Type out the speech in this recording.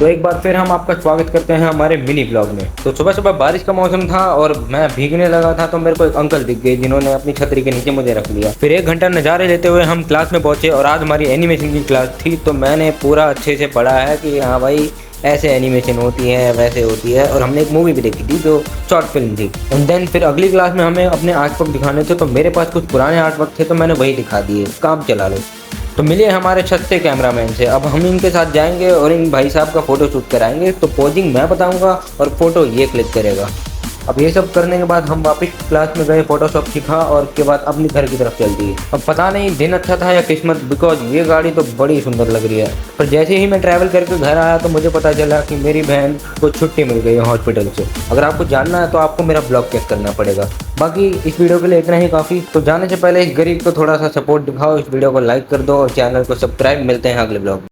तो एक बार फिर हम आपका स्वागत करते हैं हमारे मिनी ब्लॉग में। तो सुबह सुबह बारिश का मौसम था और मैं भीगने लगा था, तो मेरे को एक अंकल दिख गए जिन्होंने अपनी छतरी के नीचे मुझे रख लिया। फिर 1 घंटा नज़ारे लेते हुए हम क्लास में पहुंचे और आज हमारी एनिमेशन की क्लास थी। तो मैंने पूरा अच्छे से पढ़ा है कि हाँ भाई ऐसे एनिमेशन होती है, वैसे होती है। और हमने एक मूवी भी देखी थी जो शॉर्ट फिल्म थी। एंड देन फिर अगली क्लास में हमें अपने आर्टवर्क दिखाने थे, तो मेरे पास कुछ पुराने आर्टवर्क थे तो मैंने वही दिखा दिए, काम चला लो। तो मिलिए हमारे छत्ते कैमरामैन से। अब हम इनके साथ जाएंगे और इन भाई साहब का फोटो शूट कराएंगे। तो पोजिंग मैं बताऊंगा और फोटो ये क्लिक करेगा। अब ये सब करने के बाद हम वापस क्लास में गए, फोटोशॉप सीखा और उसके बाद अपनी घर की तरफ चल दिए। अब पता नहीं दिन अच्छा था या किस्मत, बिकॉज ये गाड़ी तो बड़ी सुंदर लग रही है। पर जैसे ही मैं ट्रैवल करके घर आया तो मुझे पता चला कि मेरी बहन को छुट्टी मिल गई है हॉस्पिटल से। अगर आपको जानना है तो आपको मेरा ब्लॉग चेक करना पड़ेगा। बाकी इस वीडियो के लिए इतना ही काफ़ी। तो जाने से पहले इस गरीब को थोड़ा सा सपोर्ट दिखाओ, इस वीडियो को लाइक कर दो और चैनल को सब्सक्राइब। मिलते हैं अगले ब्लॉग में।